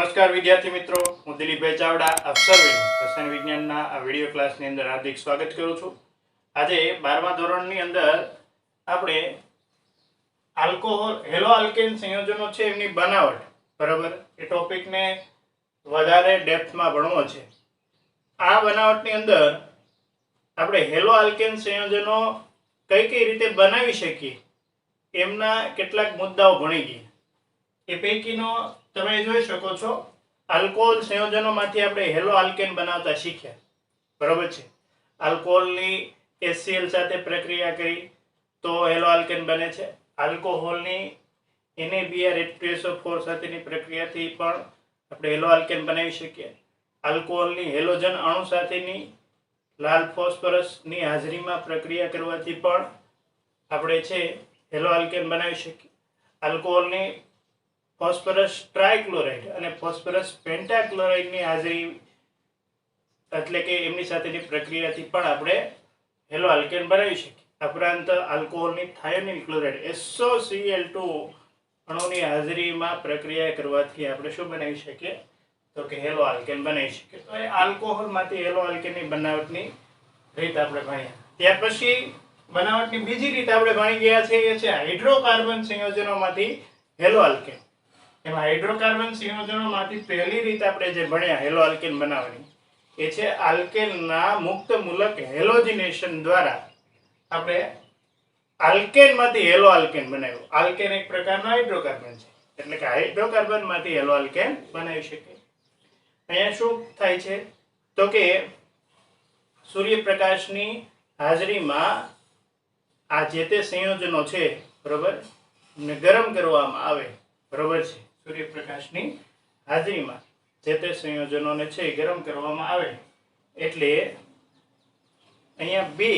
નમસ્કાર વિદ્યાર્થી મિત્રો, હું દિલીપભાઈ ચાવડા આપ સર્વેનું રસાયણ વિજ્ઞાનના આ વિડીયો ક્લાસની અંદર હાર્દિક સ્વાગત કરું છું. આજે 12મા ધોરણની અંદર આપણે આલ્કોહોલ હેલો આલ્કેન સંયોજનો છે એમની બનાવટ, બરાબર, એ ટોપિકને વધારે ડેપ્થમાં ભણવો છે. આ બનાવટની અંદર આપણે હેલો આલ્કેન સંયોજનો કઈ કઈ રીતે બનાવી શકીએ એમના કેટલાક મુદ્દાઓ ભણી ગયા. એ પૈકીનો તમે જોઈ શકો છો, આલ્કોહોલ સંયોજનોમાંથી આપણે હેલો આલ્કેન બનાવતા શીખ્યા, બરાબર છે. આલ્કોહોલની HCl સાથે પ્રક્રિયા કરી તો હેલો આલ્કેન બને છે. આલ્કોહોલની NaBr H2SO4 સાથેની પ્રક્રિયાથી પણ આપણે હેલો આલ્કેન બનાવી શકીએ. આલ્કોહોલની હેલોજન અણુ સાથેની લાલ ફોસ્ફરસની હાજરીમાં પ્રક્રિયા કરવાથી પણ આપણે છે હેલો આલ્કેન બનાવી શકીએ. આલ્કોહોલની ફોસ્ફરસ ટ્રાયક્લોરાઇડ અને ફોસ્ફરસ પેન્ટાક્લોરાઇડની હાજરી એટલે કે એમની સાથેની પ્રક્રિયાથી પણ આપણે હેલો આલ્કેન બનાવી શકીએ. ઉપરાંત આલ્કોહોલની થાયોનિલ ક્લોરાઇડ SOCl2 અણુની હાજરીમાં પ્રક્રિયા કરવાથી આપણે શું બનાવી શકીએ તો કે હેલો આલ્કેન બનાવી શકીએ. તો એ આલ્કોહોલમાંથી હેલો આલ્કેનની બનાવટની રીત આપણે ભણ્યા. ત્યાર પછી બનાવટની બીજી રીત આપણે ભણી ગયા છે, એ છે હાઇડ્રોકાર્બન સંયોજનોમાંથી હેલો આલ્કેન. એમાં હાઇડ્રોકાર્બન સંયોજનોમાંથી પહેલી રીત આપણે જે ભણ્યા હેલો આલ્કેન બનાવવાની, એ છે આલ્કેનના મુક્ત મૂલક હેલોજિનેશન દ્વારા આપણે આલ્કેનમાંથી હેલો આલ્કેન બનાવ્યું. આલ્કેન એક પ્રકારનો હાઇડ્રોકાર્બન છે, એટલે કે હાઇડ્રોકાર્બનમાંથી હેલો આલ્કેન બનાવી શકીએ. અહીંયા શું થાય છે તો કે સૂર્યપ્રકાશની હાજરીમાં આ જે તે સંયોજનો છે, બરોબર, ને ગરમ કરવામાં આવે, બરોબર છે. સૂર્યપ્રકાશની હાજરીમાં જે તે સંયોજનોને છે ગરમ કરવામાં આવે એટલે અહીંયા બે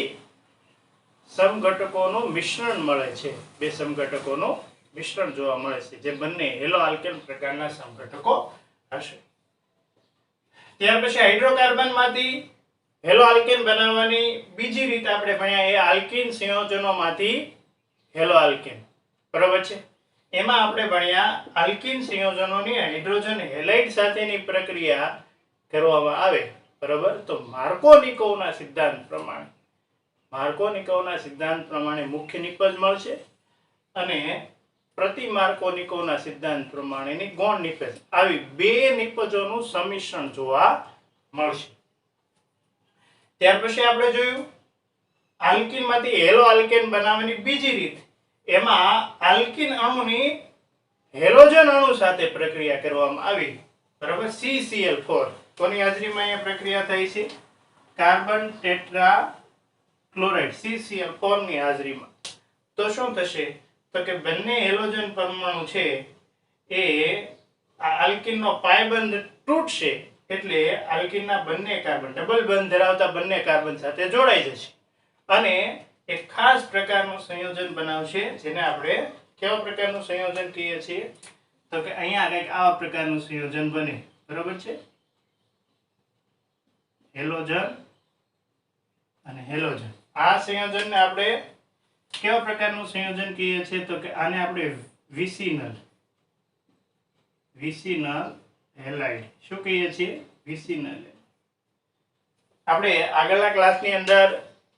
સમઘટકોનું મિશ્રણ મળે છે. બે સમઘટકોનું મિશ્રણ જોવા મળે છે, જે બંને હેલો આલ્કેન પ્રકારના સમઘટકો હશે. ત્યાર પછી હાઇડ્રોકાર્બનમાંથી હેલો આલ્કેન બનાવવાની બીજી રીત આપણે ભણ્યા, એ આલ્કીન સંયોજનોમાંથી હેલો આલ્કેન, બરાબર છે. એમાં આપણે ભણ્યા આલ્કીન સંયોજનોની હાઇડ્રોજન હેલાઇડ સાથેની પ્રક્રિયા કરવામાં આવે, બરાબર, તો માર્કોનિકોવના સિદ્ધાંત પ્રમાણે મુખ્ય નિપજ મળશે અને પ્રતિ માર્કોનિકોવના સિદ્ધાંત પ્રમાણેની ગૌણ નિપજ, આવી બે નિપજોનું સંમિશ્રણ જોવા મળશે. ત્યાર પછી આપણે જોયું આલ્કીનમાંથી હેલો આલ્કેન બનાવવાની બીજી રીત. એમાં આલ્કીન અણુની હેલોજન અણુ સાથે પ્રક્રિયા કરવામાં આવી, બરાબર, CCl4. કોની હાજરીમાં અહીંયા પ્રક્રિયા થઈ છે? કાર્બન ટેટ્રા ક્લોરાઇડ CCl4 ની હાજરીમાં. તો શું થશે તો કે બંને હેલોજન પરમાણુ છે એ આ આલ્કીનનો પાય બંધ તૂટશે, એટલે આલ્કીનના બંને કાર્બન, ડબલ બંધ ધરાવતા બંને કાર્બન સાથે જોડાઈ જશે અને એક ખાસ પ્રકારનું સંયોજન બનાવશે, જેને આપણે કેવા પ્રકારનું સંયોજન કહીએ છીએ તો કે અહીંયા કંઈક આવા પ્રકારનું સંયોજન બને, બરોબર છે. હેલોજન અને હેલોજન. આ સંયોજનને આપણે કેવા પ્રકારનું સંયોજન કહીએ છીએ તો કે આને આપણે વિસિનલ હેલાઇડ શું કહીએ છીએ? વિસિનલ. આપણે આગળના ક્લાસની અંદર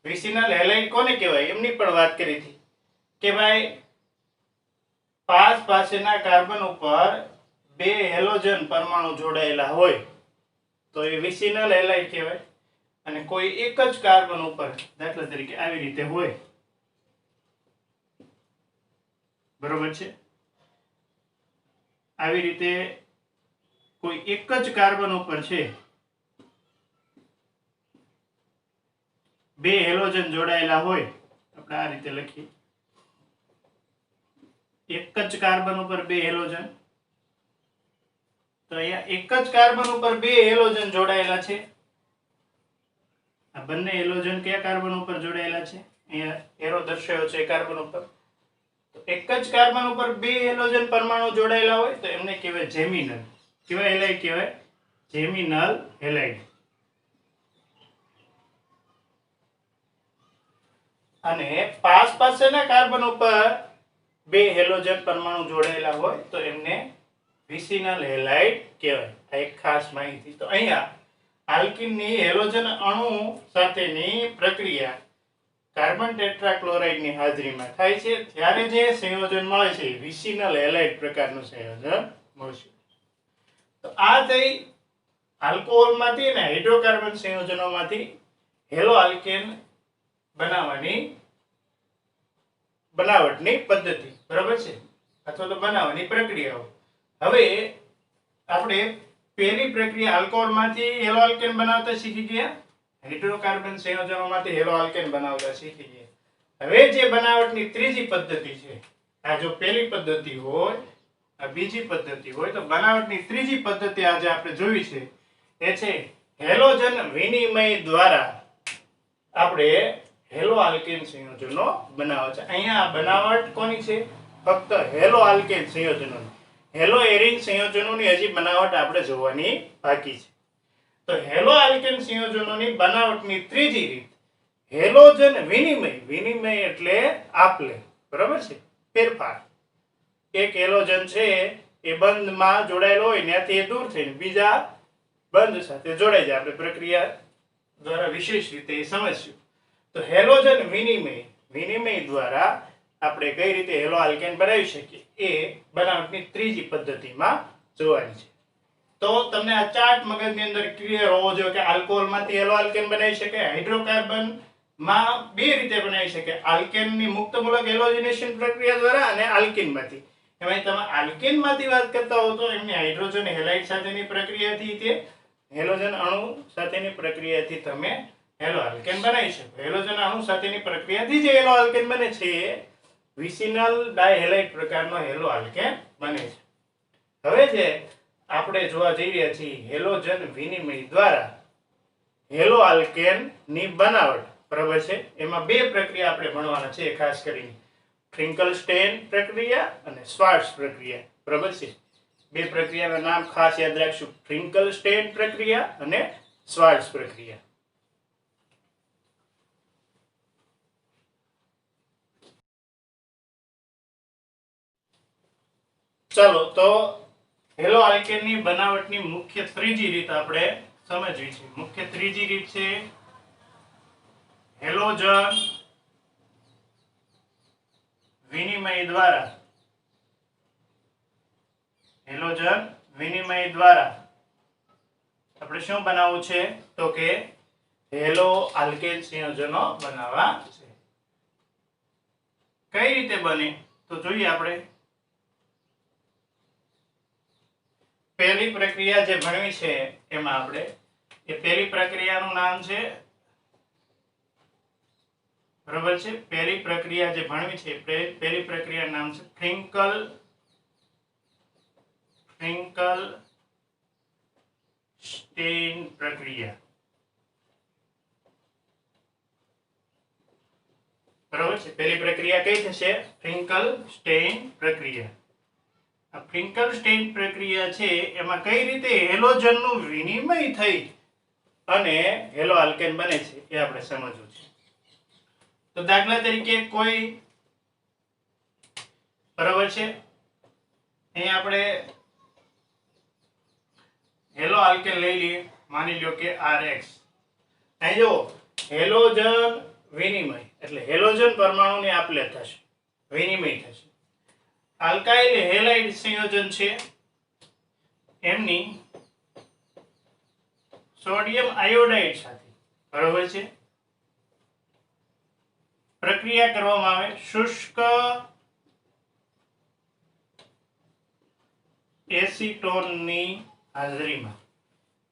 વિસિનલ હેલાઇડ કોને કહેવાય એમની પણ વાત કરી હતી કે ભાઈ પાસેના કાર્બન ઉપર બે હેલોજન પરમાણુ જોડાયેલા હોય તો એ વિસિનલ હેલાઇડ કહેવાય. અને કોઈ એક જ કાર્બન ઉપર, દાખલા તરીકે આવી રીતે હોય, બરોબર છે, આવી રીતે કોઈ એક જ કાર્બન ઉપર છે બે હેલોજન જોડાયેલા હોય, આપણે આ રીતે લખીએ, એક જ કાર્બન ઉપર બે હેલોજન. તો અહીંયા એક જ કાર્બન ઉપર બે હેલોજન જોડાયેલા છે. આ બંને હેલોજન કયા કાર્બન ઉપર જોડાયેલા છે? અહીંયા એરો દર્શાવ્યો છે કાર્બન ઉપર. તો એક જ કાર્બન ઉપર બે હેલોજન પરમાણુ જોડાયેલા હોય તો એમને કહેવાય જેમિનલ. કેવા હેલાઇડ કહેવાય? Geminal halide. અને પાસેના કાર્બન ઉપર બે હેલોજન પરમાણુ જોડાયેલા હોય તો એમને વિસિનલ હેલાઇડ કહેવાય. આ એક ખાસ માહિતી. તો અહીંયા આલ્કીનની હેલોજન અણુ સાથેની પ્રક્રિયા કાર્બન ટેટ્રાક્લોરાઇડની હાજરીમાં થાય છે ત્યારે જે સંયોજન મળે છે વિસિનલ હેલાઇડ પ્રકારનું સંયોજન મળશે. તો આ થઈ આલ્કોહોલમાંથી અને હાઇડ્રોકાર્બન સંયોજનોમાંથી હેલો આલ્કેન બનાવટની પદ્ધતિ, બરાબર છે, અથવા તો બનાવવાની પ્રક્રિયાઓ. હવે આપણે પહેલી પ્રક્રિયા આલ્કોહોલમાંથી હેલો આલ્કેન બનાવતા શીખી ગયા, હાઇડ્રોકાર્બન સંયોજનોમાંથી હેલો આલ્કેન બનાવતા શીખી ગયા. હવે જે બનાવટની ત્રીજી પદ્ધતિ છે, આ જો પહેલી પદ્ધતિ હોય, આ બીજી પદ્ધતિ હોય, તો બનાવટની ત્રીજી પદ્ધતિ આજે આપણે જોઈ છે એ છે હેલોજન વિનિમય દ્વારા આપણે હેલો આલ્કેન સંયોજનો બનાવે છે. અહીંયા બનાવટ કોની છે? ફક્ત હેલો આલ્કેન સંયોજનોની. હેલો એરિન સંયોજનોની હજી બનાવટ આપણે જોવાની બાકી છે. તો હેલો આલ્કેન સંયોજનોની બનાવટની ત્રીજી રીત હેલોજન વિનિમય. વિનિમય એટલે આપલે, બરાબર છે, ફેરફાર. એક હેલોજન છે એ બંધમાં જોડાયેલો હોય ત્યાંથી એ દૂર થઈને બીજા બંધ સાથે જોડાઈ જાય. આપણે પ્રક્રિયા દ્વારા વિશેષ રીતે એ સમજ્યું. તો હેલોજન વિનિમય દ્વારા આપણે કઈ રીતે હેલો આલ્કેન બનાવી શકીએ એ બનાવટની ત્રીજી પદ્ધતિમાં જોવાની છે. તો તમને આ ચાર્ટ મગજની અંદર ક્લિયર હોવો જોઈએ કે આલ્કોહોલમાંથી હેલો આલ્કેન બનાવી શકાય, હાઇડ્રોકાર્બનમાં બે રીતે બનાવી શકાય, આલ્કેનની મુક્તમૂલક હેલોજનેશન પ્રક્રિયા દ્વારા અને આલ્કીનમાંથી. એમાં તમે આલ્કીનમાંથી વાત કરતા હો તો એમની હાઇડ્રોજન હેલાઇડ સાથેની પ્રક્રિયાથી તે હેલોજન અણુ સાથેની પ્રક્રિયાથી તમે હેલો આલ્કેન બનાવી શકો. હેલોજન અણુ સાથેની પ્રક્રિયાથી જે હેલો આલ્કેન બને છે એ વિસિનલ ડાયહેલાઇડ પ્રકારનો હેલો આલ્કેન બને છે. હવે જે આપણે જોવા જઈ રહ્યા છીએ હેલોજન વિનિમય દ્વારા હેલો આલ્કેન ની બનાવટ, બરાબર છે, એમાં બે પ્રક્રિયા આપણે ભણવાના છે ખાસ કરીને, ફ્રિન્કલસ્ટેન પ્રક્રિયા અને શ્વાર્ટ્ઝ પ્રક્રિયા, બરાબર છે. બે પ્રક્રિયાના નામ ખાસ યાદ રાખશું, ફ્રિન્કલસ્ટેન પ્રક્રિયા અને શ્વાર્ટ્ઝ પ્રક્રિયા. ચાલો તો હેલો આલ્કેનની બનાવટની મુખ્ય ત્રીજી રીત આપણે સમજવી છે. મુખ્ય ત્રીજી રીત છે હેલોજન વિનિમય દ્વારા. હેલોજન વિનિમય દ્વારા આપણે શું બનાવવું છે? તો કે હેલો આલ્કેન સંયોજનો બનાવવા છે. કઈ રીતે બને તો જોઈએ આપણે. પહેલી પ્રક્રિયા જે ભણવી છે એમાં આપણે એ પહેલી પ્રક્રિયાનું નામ છે, બરાબર છે, પહેલી પ્રક્રિયા જે ભણવી છે પહેલી પ્રક્રિયાનું નામ છે ફ્રિન્કલસ્ટેન પ્રક્રિયા, બરાબર છે. પહેલી પ્રક્રિયા કઈ થશે? ફ્રિન્કલસ્ટેન પ્રક્રિયા. આ ફ્રિન્કલસ્ટેન પ્રક્રિયા છે એમાં કઈ રીતે હેલોજનનું વિનિમય થઈ અને હેલો આલ્કેન બને છે એ આપણે સમજવું છે. તો દાખલા તરીકે કોઈ, બરાબર છે, અહીં આપણે હેલો આલ્કેન લઈ લઈએ, માની લો કે RX. અહીં જો હેલોજન વિનિમય એટલે હેલોજન પરમાણુની આપલે થશે, વિનિમય થશે. આલ્કાઇલ હેલાઇડ સંયોજન છે એમની સોડિયમ આયોડાઇડ સાથે, બરાબર છે, પ્રક્રિયા કરવામાં આવે શુષ્ક એસીટોનની હાજરીમાં,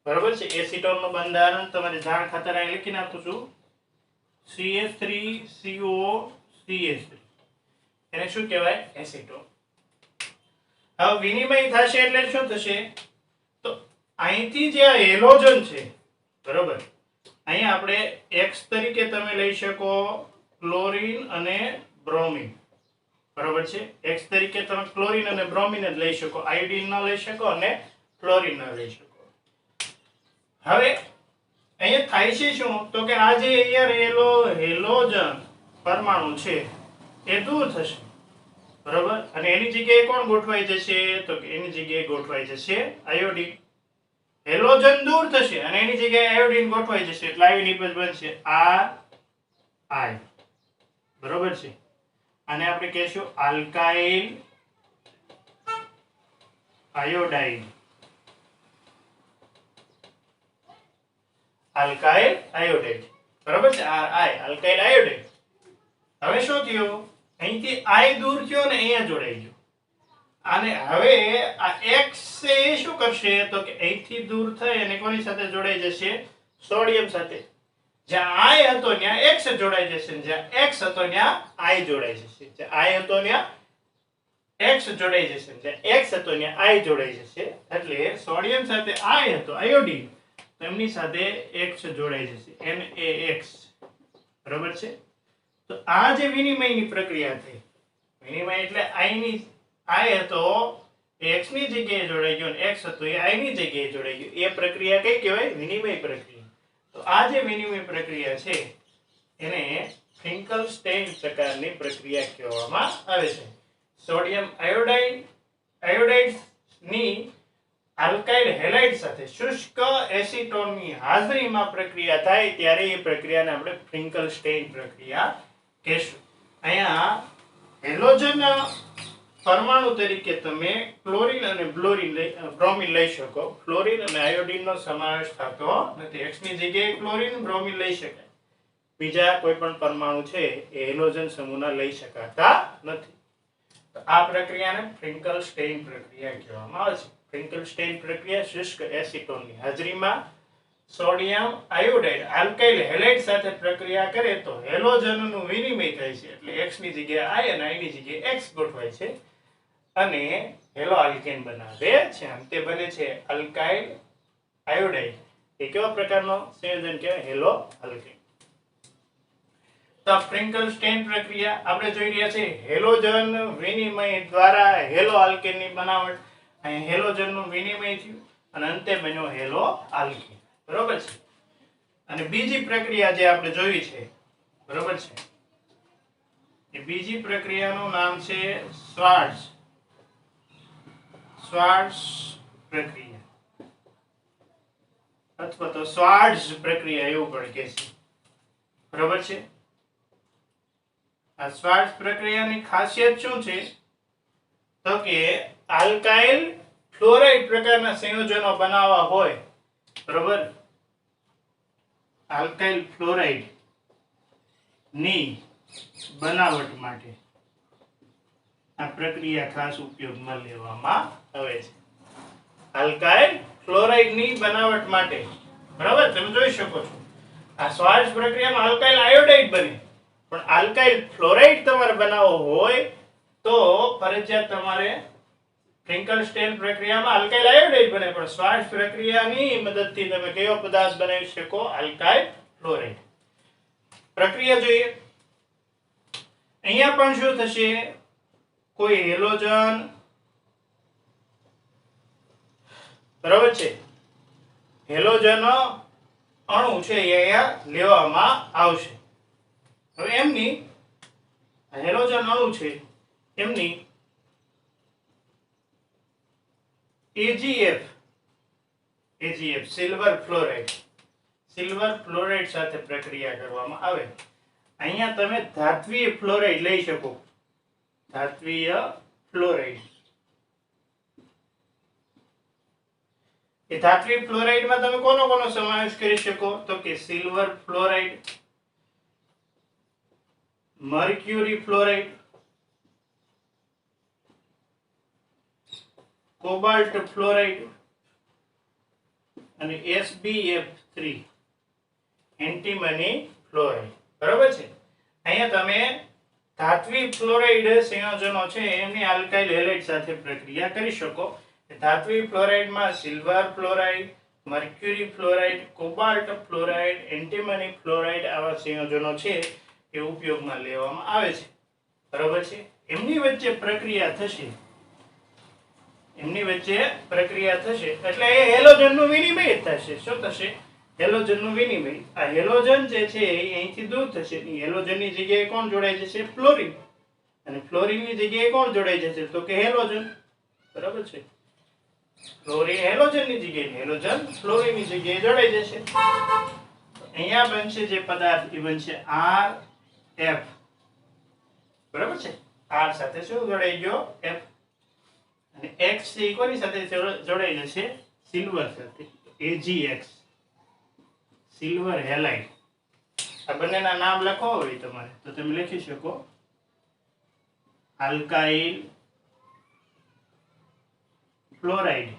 બરાબર છે. એસીટોનનું બંધારણ તમારે જાણ ખાતર અહીં લખી નાખું છું, CH3COCH3. એને શું કહેવાય? એસીટોન. હવે વિનિમય થશે એટલે શું થશે? તો અહીંથી જે હેલોજન છે, બરાબર, અહીંયા આપણે X તરીકે તમે લઈ શકો ક્લોરીન અને બ્રોમિન, બરાબર છે. X તરીકે તમે ક્લોરીન અને બ્રોમિન જ લઈ શકો, આયોડિન ન લઈ શકો અને ક્લોરીન ન લઈ શકો. હવે અહીંયા થાય છે શું? તો કે આ જે અહીંયા રહેલો હેલોજન પરમાણુ છે એ દૂર થશે, બરોબર, અને એની જગ્યાએ કોણ ગોઠવાઈ જશે? તો કે એની જગ્યાએ ગોઠવાઈ જશે આયોડિન. હેલોજન દૂર થશે અને એની જગ્યાએ આયોડિન ગોઠવાઈ જશે એટલે આવી નિપજ બનશે આઈ. બરોબર છે. આને આપણે કહેશું આલ્કાઇલ આયોડાઇડ. Alkyl iodide. બરોબર છે. આઈ આલ્કાઇલ આયોડાઇડ. હવે શું થયું? અહીંથી આઈ દૂર થયો ને અહીંયા જોડાઈ ગયો. અને હવે આ x એ શું કરશે? તો કે અહીંથી દૂર થઈ અને કોની સાથે જોડાઈ જશે? સોડિયમ સાથે. જ્યાં I હતો ત્યાં X જોડાઈ જશે, જ્યાં X હતો ત્યાં I જોડાઈ જશે. જ્યાં I હતો ત્યાં X જોડાઈ જશે, જ્યાં X હતો ત્યાં I જોડાઈ જશે. એટલે સોડિયમ સાથે I હતો આયોડિન, તો એમની સાથે X જોડાઈ જશે, NaX. બરાબર છે. તો આ જે વિનિમયની પ્રક્રિયા થઈ, વિનિમય એટલે I હતો X ની જગ્યાએ જોડાઈ ગયો, X હતો એ I ની જગ્યાએ જોડાઈ ગયો. એ પ્રક્રિયા કઈ કહેવાય? વિનિમય પ્રક્રિયા. તો આ જે વિનિમય પ્રક્રિયા છે એને ફિંકલસ્ટેઇન પ્રકારની પ્રક્રિયા કહેવામાં આવે છે. સોડિયમ આયોડાઇડ ની આલ્કાઇલ હેલાઇડ સાથે શુષ્ક એસીટોનની હાજરીમાં પ્રક્રિયા થાય ત્યારે એ પ્રક્રિયાને આપણે ફિંકલસ્ટેઇન પ્રક્રિયા કહેશું. અહીંયા હેલોજન પરમાણુ તરીકે તમે ક્લોરીન અને બ્રોમિન લઈ શકો. ફ્લોરિન અને આયોડિનનો સમાવેશ થતો નથી. X ની જગ્યાએ ક્લોરીન બ્રોમિન લઈ શકાય. બીજા કોઈ પણ પરમાણુ છે એ હેલોજન સમૂહના લઈ શકાતા નથી. તો આ પ્રક્રિયાને ફિંકલસ્ટેઇન પ્રક્રિયા કહેવામાં આવે છે. ફિંકલસ્ટેઇન પ્રક્રિયા શુષ્ક એસીટોનની હાજરીમાં સોડિયમ આયોડાઇડ આલ્કાઇલ હેલાઇડ સાથે પ્રક્રિયા કરે તો હેલોજનનું વિનિમય થાય છે. એટલે X ની જગ્યાએ I અને I ની જગ્યાએ X ગોઠવાય છે અને હેલો આલ્કેન બનાવે છે. તે બને છે આલ્કાઇલ આયોડાઇડ. એ કેવા પ્રકારનો સંયોજન કહેવાય? Hello alkane. તો ફિંકલસ્ટેઇન પ્રક્રિયા આપણે જોઈ રહ્યા છે. હેલોજન વિનિમય દ્વારા હેલો આલ્કેનની બનાવટ. અહીં હેલોજનનું વિનિમય થયું અને અંતે બન્યો હેલો આલ્કેન. બરોબર છે. અને બીજી પ્રક્રિયા જે આપણે જોઈ છે, બરોબર છે, એ બીજી પ્રક્રિયાનું નામ છે શ્વાર્ટ્ઝ પ્રક્રિયા અથવા તો શ્વાર્ટ્ઝ પ્રક્રિયા એવું પણ કહે છે. બરોબર છે. આ શ્વાર્ટ્ઝ પ્રક્રિયાની ખાસિયત શું છે? તો કે આલ્કાઇલ ફ્લોરાઇડ પ્રકારના સંયોજનો બનાવવા હોય, બરોબર, આલ્કાઇલ ફ્લોરાઇડ ની બનાવટ માટે આ પ્રક્રિયા ખાસ ઉપયોગમાં લેવામાં આવે છે. આલ્કાઇલ ફ્લોરાઇડ ની બનાવટ માટે, બરાબર, તમે જોઈ શકો છો આ શ્વાર્ટ્ઝ પ્રક્રિયામાં આલ્કાઇલ આયોડાઇડ બને, પણ આલ્કાઇલ ફ્લોરાઇડ તમારે બનાવવો હોય તો ફરજિયાત તમારે ફિંકલસ્ટેઇન પ્રક્રિયામાં આલ્કાઇલ આયોડાઇડ બને, પણ શ્વાર્ટ્ઝ પ્રક્રિયાની મદદથી તમે કયો પદાર્થ બનાવી શકો? Alkyl fluoride. પ્રક્રિયા જોઈએ. અહીંયા પણ શું થશે? કોઈ હેલોજન, બરાબર છે, હેલોજન અણુ છે એ અહીંયા લેવામાં આવશે. હવે એમની હેલોજન અણુ છે એમની AgF સિલ્વર ફ્લોરાઇડ સાથે પ્રક્રિયા કરવામાં આવે. અહીંયા તમે ધાત્વીય ફ્લોરાઇડ લઈ શકો. ધાત્વીય ફ્લોરાઇડ, એ ધાત્વીય ફ્લોરાઇડમાં તમે કોનો સમાવેશ કરી શકો? તો કે silver fluoride, mercury fluoride, cobalt fluoride અને SbF3 એન્ટીમની ફ્લોરાઇડ. બરાબર છે. અહીંયા તમે ધાત્વિક ફ્લોરાઇડ સંયોજનો છે એમની આલ્કાઇલ હેલાઇડ સાથે પ્રક્રિયા કરી શકો. ધાત્વિક ફ્લોરાઇડમાં silver fluoride, mercury fluoride, cobalt fluoride, antimony fluoride આવા સંયોજનો છે એ ઉપયોગમાં લેવામાં આવે છે. બરાબર છે. એમની વચ્ચે પ્રક્રિયા થશે એટલે એ હેલોજનનું વિનિમય થશે. શું થશે? હેલોજનનું વિનિમય. આ હેલોજન જે છે એ અહીંથી દૂર થશે. હેલોજનની જગ્યાએ કોણ જોડાઈ જશે? ફ્લોરિન. અને ફ્લોરિનની જગ્યાએ કોણ જોડાઈ જશે તો કે હેલોજન. બરાબર છે. ફ્લોરિન હેલોજનની જગ્યાએ, હેલોજન ફ્લોરિનની જગ્યાએ જોડાઈ જશે. અહીંયા બનશે જે પદાર્થ એ બનશે RF. બરાબર છે. R સાથે શું જોડાઈ ગયો? F. અને X છે એ કોની સાથે જોડાઈ જશે? સિલ્વર સાથે. AgX, silver halide. આ બંનેના નામ લખો હોય તમારે તો તમે લખી શકો આલ્કાઇલ ફ્લોરાઇડ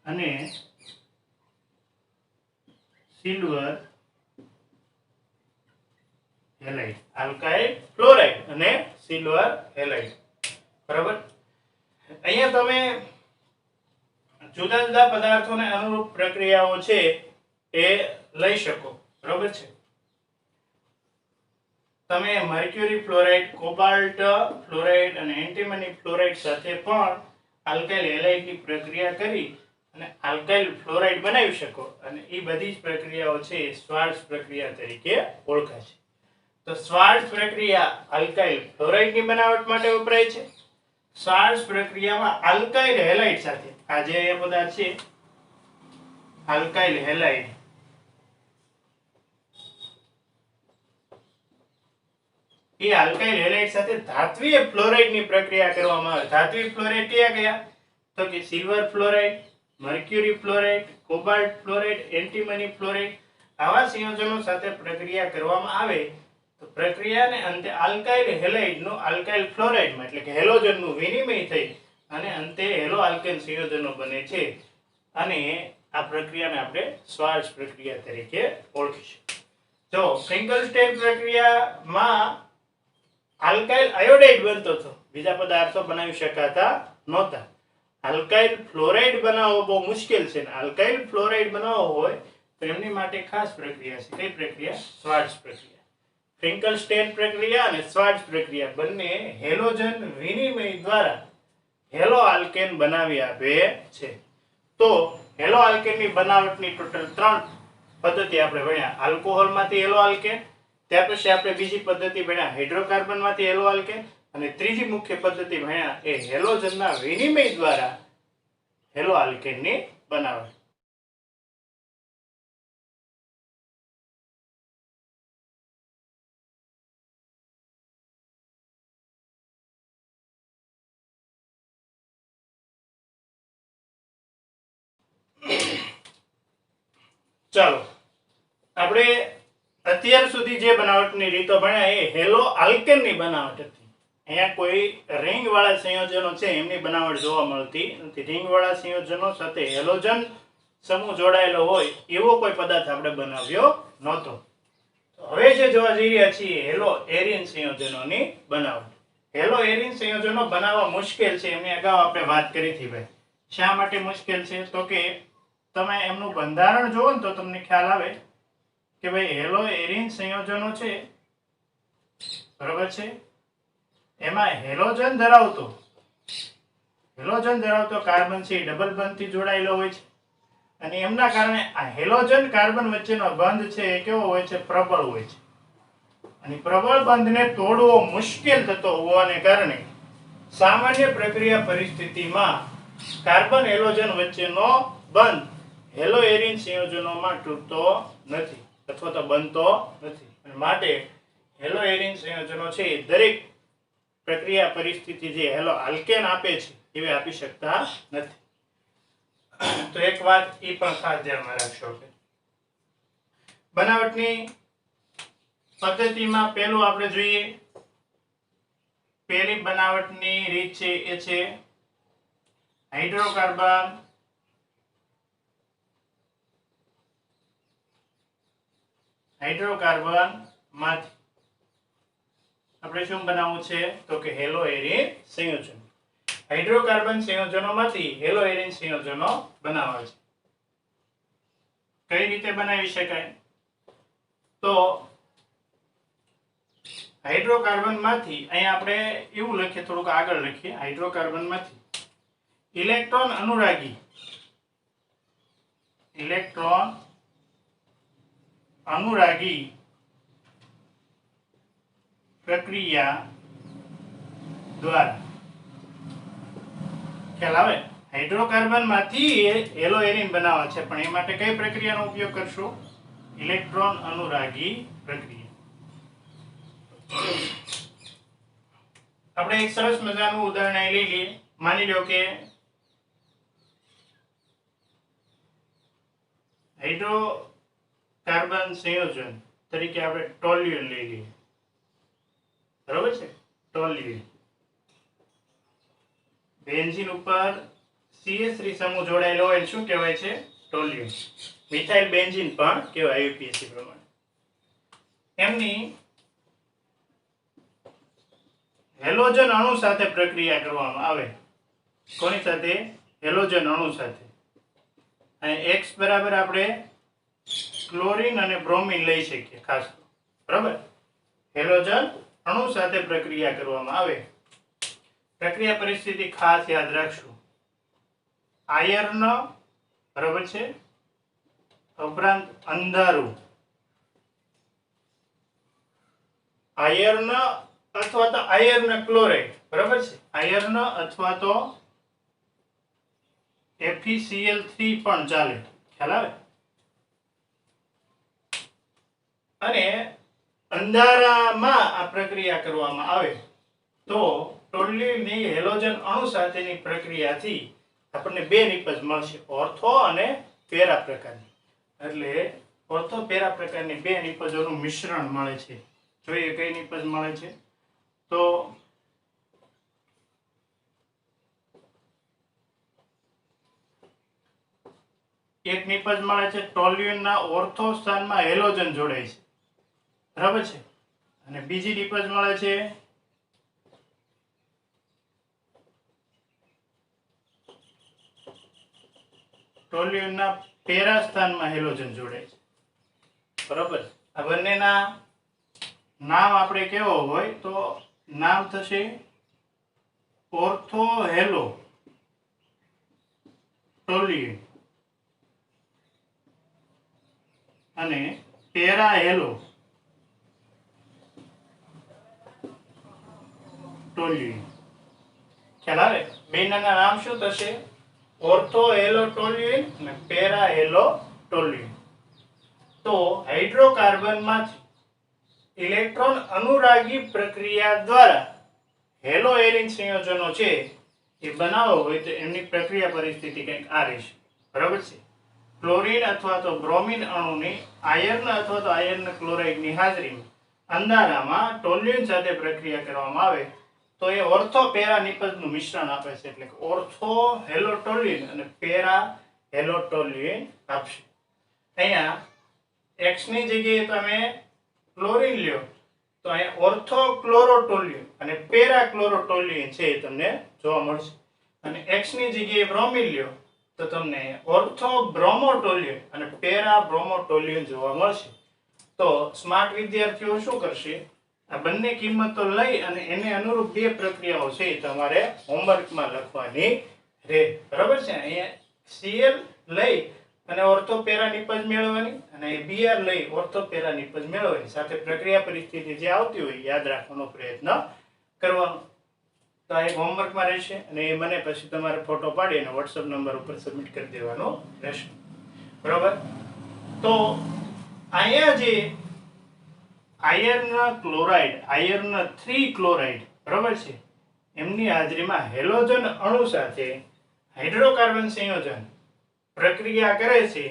અને સિલ્વર હેલાઇડ. આલ્કાઇલ ફ્લોરાઇડ અને સિલ્વર હેલાઇડ. બરાબર. અહીંયા તમે જુદા જુદા પદાર્થોને અનુરૂપ પ્રક્રિયાઓ છે એ લઈ શકો. બરાબર છે. તમે મર્ક્યુરી ફ્લોરાઇડ, કોબાલ્ટ ફ્લોરાઇડ અને એન્ટીમની ફ્લોરાઇડ સાથે પણ આલ્કાઇલ હેલાઇડની પ્રક્રિયા કરી અને આલ્કાઇલ ફ્લોરાઇડ બનાવી શકો. અને એ બધી જ પ્રક્રિયાઓ છે એ સ્વાર્ટ્ઝ પ્રક્રિયા તરીકે ઓળખાય છે. તો સ્વાર્ટ્ઝ પ્રક્રિયા આલ્કાઇલ ફ્લોરાઇડની બનાવટ માટે વપરાય છે. સ્વાર્ટ્ઝ પ્રક્રિયામાં આલ્કાઇલ હેલાઇડ સાથે આ જે પદાર્થ છે આલ્કાઇલ હેલાઇડ એ આલ્કાઇલ હેલાઇડ સાથે ધાત્વિય ફ્લોરાઇડની પ્રક્રિયા કરવામાં આવે. ધાત્વિય ફ્લોરાઇડ કયા કયા તો કે silver fluoride, mercury fluoride, cobalt fluoride, antimony fluoride. આવા સંયોજનો સાથે પ્રક્રિયા કરવામાં આવે તો પ્રક્રિયાને અંતે આલ્કાઇલ હેલાઇડનું આલ્કાઇલ ફ્લોરાઇડમાં એટલે કે હેલોજનનું વિનિમય થઈ અને અંતે હેલો આલ્કેન સંયોજનો બને છે. અને આ પ્રક્રિયાને આપણે સ્વાર્ટ્ઝ પ્રક્રિયા તરીકે ઓળખીશું. જો ફિંગલસ્ટેન પ્રક્રિયામાં આલ્કાઇલ આયોડાઇડ બનતો હતો, બીજા પદાર્થો બનાવી શકાતા નહોતા. આલ્કાઇલ ફ્લોરાઇડ બનાવવો બહુ મુશ્કેલ છે. આલ્કાઇલ ફ્લોરાઇડ બનાવવો હોય તો એમની માટે ખાસ પ્રક્રિયા છે. કઈ પ્રક્રિયા? સ્વાર્ટ્ઝ પ્રક્રિયા. ફિંકલસ્ટેન પ્રક્રિયા અને સ્વાર્ટ્ઝ પ્રક્રિયા બંને હેલોજન વિનિમય દ્વારા હેલો આલ્કેન બનાવી આપે છે. તો હેલો આલ્કેનની બનાવટની ટોટલ 3 પદ્ધતિ આપણે ભણ્યા. આલ્કોહોલમાંથી હેલો આલ્કેન, ત્યાર પછી આપણે બીજી પદ્ધતિ ભણ્યા હાઇડ્રોકાર્બનમાંથી હેલો આલ્કેન, અને ત્રીજી મુખ્ય પદ્ધતિ ભણ્યા એ હેલોજનના વિનિમય દ્વારા હેલો આલ્કેનની બનાવટ. ચાલો આપણે અત્યાર સુધી જે બનાવટની રીતો ભણ્યા એ હેલો આલ્કેનની બનાવટ હતી. અહીંયા કોઈ રિંગ વાળા સંયોજનો છે એમની બનાવટ જોવા મળતી નથી. રિંગ વાળા સંયોજનો સાથે હેલોજન સમૂહ જોડાયેલો હોય એવો કોઈ પદાર્થ આપણે બનાવ્યો નહોતો. હવે જે જોવા જઈ રહ્યા છીએ હેલો એરિન સંયોજનોની બનાવટ. હેલો એરિન સંયોજનો બનાવવા મુશ્કેલ છે એમની અગાઉ આપણે વાત કરી હતી ભાઈ. શા માટે મુશ્કેલ છે તો કે તમે એમનું બંધારણ જોવો ને તો તમને ખ્યાલ આવે કે ભાઈ હેલો એરિન સંયોજનો છે બરાબર છે એમાં હેલોજન ધરાવતો કાર્બન છે ડબલ બંધથી જોડાયેલો હોય છે. અને એમના કારણે આ હેલોજન કાર્બન વચ્ચેનો બંધ છે એ કેવો હોય છે? પ્રબળ હોય છે. અને પ્રબળ બંધને તોડવો મુશ્કેલ થતો હોવાને કારણે સામાન્ય પ્રક્રિયા પરિસ્થિતિમાં કાર્બન હેલોજન વચ્ચેનો બંધ હેલો એરિન સંયોજનોમાં તૂટતો નથી અથવા તો બનતો નથી. અને માટે હેલો એરિન સંયોજનો છે દરેક પ્રક્રિયા પરિસ્થિતિ જે હેલો આલ્કેન આપે છે એવી આપી શકતા નથી. તો એક વાત એ પણ ખાસ ધ્યાનમાં રાખશો કે બનાવટની પદ્ધતિમાં પહેલું આપણે જોઈએ પહેલી બનાવટની રીત છે એ છે હાઇડ્રોકાર્બન માંથી આપણે શું બનાવવું છે તો કે હેલો એરિન સંયોજન. હાઇડ્રોકાર્બન સંયોજનોમાંથી હેલો એરિન સંયોજનો બનાવવા છે. કઈ રીતે બનાવી શકાય તો હાઇડ્રોકાર્બન માંથી અહીં આપણે એવું લખીએ થોડુંક આગળ લખીએ હાઇડ્રોકાર્બન માંથી ઇલેક્ટ્રોન અનુરાગી પ્રક્રિયા દ્વારા ખ્યાલ આવે હાઇડ્રોકાર્બન માંથી હેલો એરિન બનાવવા છે પણ એ માટે કઈ પ્રક્રિયાનો ઉપયોગ કરશું ઇલેક્ટ્રોન અનુરાગી પ્રક્રિયા આપણે એક સરસ મજાનું ઉદાહરણ અહીં લઈ લઈએ માની લો કે હાઇડ્રોકાર્બન સંયોજન તરીકે આપણે ટોલ્યુએન લઈ લઈએ બરાબર છે ટોલ્યુએન બેન્ઝીન ઉપર CH3 સમૂહ જોડાયેલો હોય શું કહેવાય છે ટોલ્યુએન મિથાઇલ બેન્ઝીન પણ કહેવાય UPSC પ્રમાણે એમની હેલોજન અણુ સાથે પ્રક્રિયા કરવામાં આવે કોની સાથે હેલોજન અણુ સાથે અને X બરાબર આપણે ક્લોરીન અને બ્રોમિન લઈ શકીએ ખાસ બરાબર હેલોજન અણુ સાથે પ્રક્રિયા કરવામાં આવે પ્રક્રિયા પરિસ્થિતિ ખાસ યાદ રાખશું આયર્ન બરાબર છે ઉપરાંત અંધારું આયર્ન અથવા તો આયર્ન ક્લોરાઇડ બરાબર છે આયર્ન અથવા તો FeCl3 પણ ચાલે ખ્યાલ આવે અને અંધારામાં આ પ્રક્રિયા કરવામાં આવે તો ટોલ્યુએનની હેલોજન અણુ સાથેની પ્રક્રિયાથી આપણને બે નિપજ મળશે ઓર્થો અને પેરા પ્રકારની એટલે ઓર્થો પેરા પ્રકારની બે નિપજોનું મિશ્રણ મળે છે જોઈએ કઈ નિપજ મળે છે તો એક નિપજ મળે છે ટોલ્યુએનના ઓર્થો સ્થાનમાં હેલોજન જોડાય છે બરાબર છે અને બીજી નિપજ મળે છે ટોલ્યુએનના પેરા સ્થાનમાં હેલોજન જોડાય છે બરાબર આ બંનેના નામ આપણે કેવો હોય તો નામ થશે ઓર્થો હેલો ટોલ્યુએન અને પેરા હેલો ટોલ્યુએન ખ્યાલ આવે બેના નામ શું થશે ઓર્થો હેલો ટોલ્યુએન અને પેરા હેલો ટોલ્યુએન તો હાઇડ્રોકાર્બનમાંથી ઇલેક્ટ્રોન અનુરાગી પ્રક્રિયા દ્વારા હેલો એરિન સંયોજનો છે એ બનાવવો હોય તો એમની પ્રક્રિયા પરિસ્થિતિ કંઈક આ રહેશે બરાબર છે ક્લોરીન અથવા તો બ્રોમિન અણુની આયર્ન અથવા તો આયર્ન ક્લોરાઇડની હાજરીમાં અંધારામાં ટોલ્યુએન સાથે પ્રક્રિયા કરવામાં આવે તો એ ઓર્થો પેરા નિપજનું મિશ્રણ આપે છે એટલે કે ઓર્થો હેલો ટોલ્યુએન અને પેરા હેલો ટોલ્યુએન આપશે અહીંયા X ની જગ્યાએ તમે ક્લોરીન લ્યો તો અહીંયા ઓર્થો ક્લોરોટોલ્યુએન અને પેરા ક્લોરોટોલ્યુએન છે એ તમને જોવા મળશે અને X ની જગ્યાએ બ્રોમિન લ્યો તો તમને ઓર્થો બ્રોમોટોલ્યુએન અને પેરા બ્રોમોટોલ્યુએન જોવા મળશે તો સ્માર્ટ વિદ્યાર્થીઓ શું કરશે આ બંને કિંમતો લઈ અને એને અનુરૂપ બે પ્રક્રિયાઓ છે તમારે હોમવર્કમાં લખવાની રહે બરાબર છે અહીંયા Cl લઈ અને ઓર્થોપેરા નિપજ મેળવવાની અને Br લઈ ઓર્થોપેરા નિપજ મેળવવાની સાથે પ્રક્રિયા પરિસ્થિતિ જે આવતી હોય યાદ રાખવાનો પ્રયત્ન કરવાનો તો આ એક હોમવર્કમાં રહેશે અને એ મને પછી તમારે ફોટો પાડી અને WhatsApp નંબર ઉપર સબમિટ કરી દેવાનો રહેશે બરાબર તો અહીંયા જે આયર્ન ક્લોરાઇડ આયર્ન 3 ક્લોરાઇડ બરાબર છે એમની હાજરીમાં હેલોજન અણુ સાથે હાઇડ્રોકાર્બન સંયોજન પ્રક્રિયા કરે છે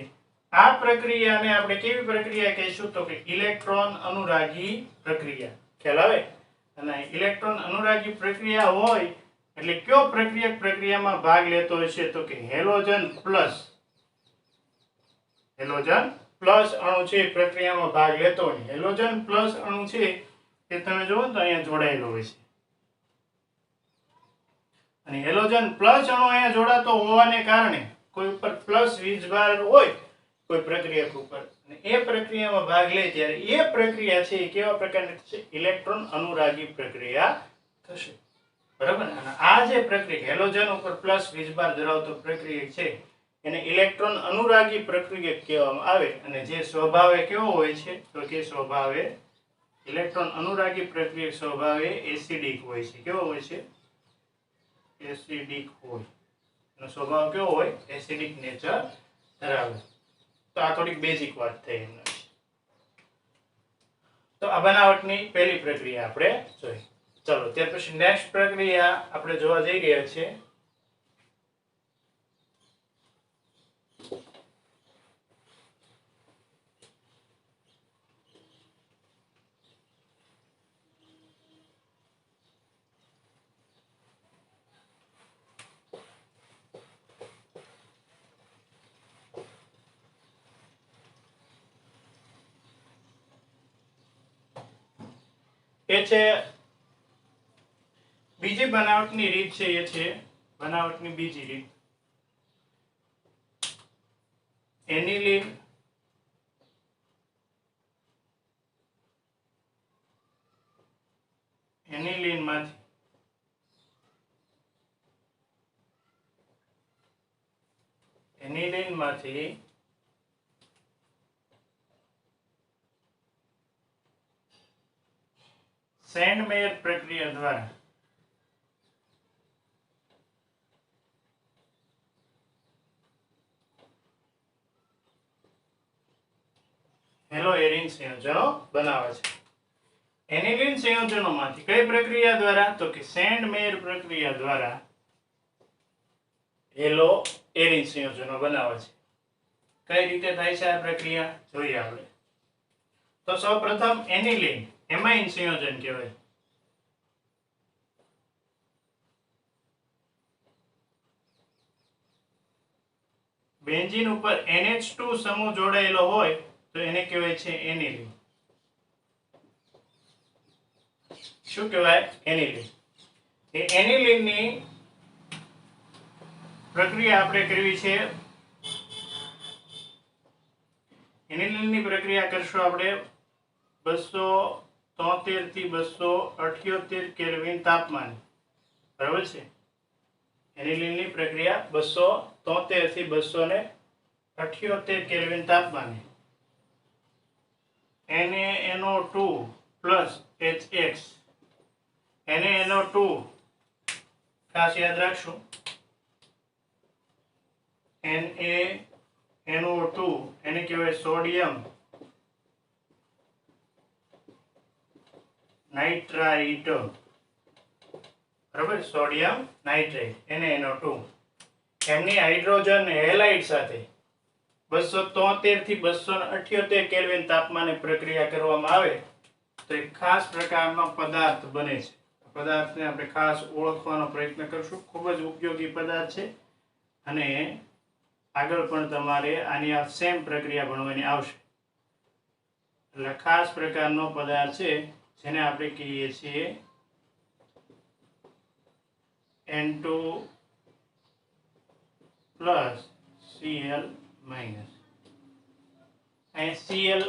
આ પ્રક્રિયાને આપણે કેવી પ્રક્રિયા કહીશું તો કે ઇલેક્ટ્રોન અનુરાગી પ્રક્રિયા ખ્યાલ આવે અને ઇલેક્ટ્રોન અનુરાગી પ્રક્રિયા હોય એટલે કયો પ્રક્રિયામાં ભાગ લેતો હશે તો કે હેલોજન પ્લસ અણુ છે પ્રક્રિયામાં ભાગ લેતો હોય હેલોજન પ્લસ અણુ છે એ તમે જુઓ તો અહીંયા જોડાયેલો હોય છે અને હેલોજન પ્લસ અણુ અહીંયા જોડાતો હોવાને કારણે કોઈ ઉપર પ્લસ વીજભાર હોય કોઈ પ્રક્રિયા ઉપર અને એ પ્રક્રિયામાં ભાગ લે ત્યારે એ પ્રક્રિયા છે એ કેવા પ્રકારની થશે ઇલેક્ટ્રોન અનુરાગી પ્રક્રિયા થશે બરાબર અને આ જે પ્રક્રિયા હેલોજન ઉપર પ્લસ વીજભાર ધરાવતો પ્રક્રિયા છે એને ઇલેક્ટ્રોન અનુરાગી પ્રક્રિયા કહેવામાં આવે અને જે સ્વભાવે કેવો હોય છે તો કે સ્વભાવે ઇલેક્ટ્રોન અનુરાગી પ્રક્રિયક સ્વભાવે એસિડિક હોય છે. કેવો હોય છે? એસિડિક હોય. એનો સ્વભાવ કેવો હોય? એસિડિક નેચર ધરાવે. તો આ થોડીક બેઝિક વાત થઈ એમના વિશે. તો આ બનાવટની પહેલી પ્રક્રિયા આપણે જોઈ. ચલો ત્યાર પછી નેક્સ્ટ પ્રક્રિયા આપણે જોવા જઈ રહ્યા છીએ. એ છે બીજી બનાવટની રીત છે. એ છે બનાવટની બીજી રીત એનિલિન માંથી સેન્ડમેયર પ્રક્રિયા દ્વારા હેલો એરિન સંયોજનો બનાવે છે. એનિલિન સંયોજનોમાંથી કઈ પ્રક્રિયા દ્વારા? તો કે સેન્ડમેયર પ્રક્રિયા દ્વારા હેલો એરિન સંયોજનો બનાવે છે. કઈ રીતે થાય છે આ પ્રક્રિયા જોઈએ આપણે. તો સૌપ્રથમ એનિલિન એમાઇન સંયોજન કહેવાય. બેન્ઝીન ઉપર NH2 સમૂહ જોડાયેલો હોય તો એને કહેવાય છે એનિલિન. શું કહેવાય? એનિલિન. એ એનિલિનની પ્રક્રિયા આપણે કરવી છે. એનિલિનની પ્રક્રિયા કરશું આપણે 273 થી 278 કેલ્વિન તાપમાન. બરાબર છે? એનિલિનની પ્રક્રિયા 273 થી 278 કેલ્વિન તાપમાને NaNO2 પ્લસ HX NaNO2 ખાસ યાદ રાખશું. NaNO2 એને કહેવાય સોડિયમ નાઇટ્રાઇટ. બરાબર? સોડિયમ નાઇટ્રેટ NaNO2 એમની હાઇડ્રોજન હેલાઇડ સાથે 273 થી 278 કેલ્વિન તાપમાને પ્રક્રિયા કરવામાં આવે તો એક ખાસ પ્રકારનો પદાર્થ બને છે. પદાર્થને આપણે ખાસ ઓળખવાનો પ્રયત્ન કરશું. ખૂબ જ ઉપયોગી પદાર્થ છે અને આગળ પણ તમારે આની આ સેમ પ્રક્રિયા ભણવાની આવશે. એટલે ખાસ પ્રકારનો પદાર્થ છે જેને આપણે કહીએ છીએ N2 પ્લસ Cl માઇનસ. અહીં Cl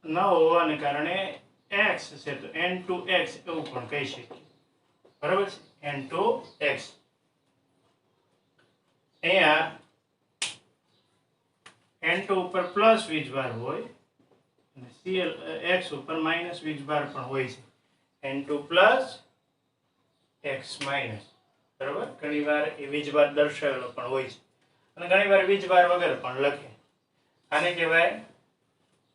ન હોવાને કારણે X છે તો N2X એવું પણ કહી શકીએ. બરાબર છે? N2X. અહીંયા N2 ઉપર પ્લસ વીજભાર હોય અને Cl X ઉપર માઇનસ વીજભાર પણ હોય છે. N2 plus X minus. બરાબર? ઘણીવાર એ વીજભાર દર્શાવેલો પણ હોય છે અને ઘણીવાર વીજભાર વગર પણ લખે. આને કહેવાય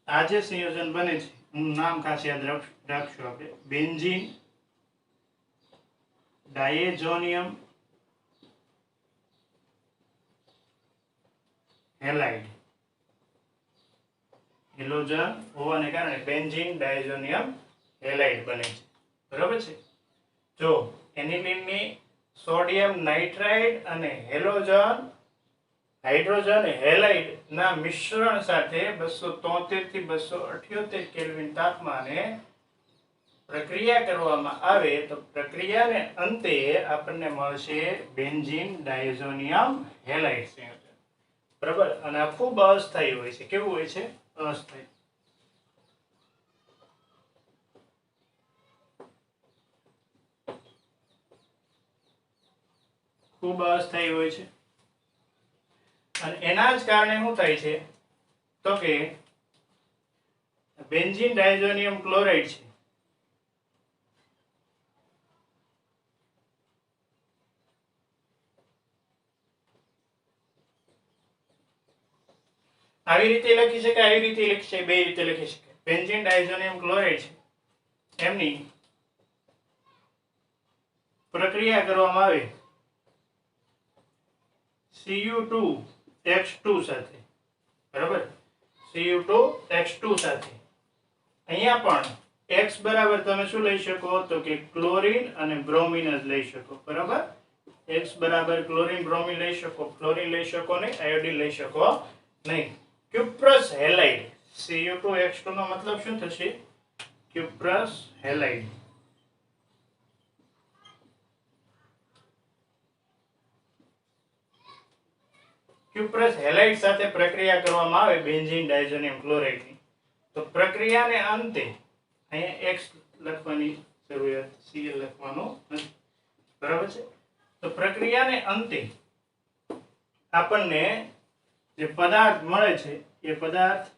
આ જે સંયોજન બને છે હું નામ ખાસ યાદ રાખશું આપણે. Benzene ડાયેઝોનિયમ halide. હેલોજન હોવાને કારણે બેન્ઝીન ડાયેઝોનિયમ હેલાઇડ બને છે. બરાબર છે? જો એનિલિનની સોડિયમ નાઇટ્રાઇડ અને હાઇડ્રોજન હેલાઇડ ના મિશ્રણ સાથે 273 થી 278 કેલ્વિન તાપમાને પ્રક્રિયા કરવામાં આવે તો પ્રક્રિયાને અંતે આપણને મળશે બેન્ઝીન ડાયેઝોનિયમ હેલાઇડ સંયોજન. બરાબર? અને આ ખૂબ અસ્થાયી હોય છે. કેવું હોય છે? અસ્થાયી. ખૂબ અસ્થાયી હોય છે અને એના જ કારણે શું થાય છે તો કે બેન્ઝીન ડાયઝોનિયમ ક્લોરાઇડ છે. આવી રીતે લખી શકાય, આવી રીતે લખી શકાય, બે રીતે લખી શકાય. બેન્ઝીન ડાયઝોનિયમ ક્લોરાઇડ છે એમની પ્રક્રિયા કરવામાં આવે Cu2X2 સાથે, બરાબર, Cu2X2 સાથે. અહીંયા પણ X બરાબર તમે શું લઈ શકો તો કે ક્લોરીન અને બ્રોમિન જ લઈ શકો, બરાબર. X બરાબર ક્લોરીન બ્રોમિન લઈ શકો, ફ્લોરીન લઈ શકો નહીં, આયોડિન લઈ શકો નહીં. ક્યુપ્રસ હેલાઇડ, Cu2X2 નો મતલબ શું થશે? Cuprous halide. ક્યુપ્રસ હેલાઇડ સાથે પ્રક્રિયા કરવામાં આવે બેન્ઝીન ડાયઝોનિયમ ક્લોરાઇડની, તો પ્રક્રિયાને અંતે અહીંયા X લખવાની જરૂરિયાત, Cl લખવાનું નથી, બરાબર છે. તો પ્રક્રિયાને અંતે આપણને જે પદાર્થ મળે છે એ પદાર્થ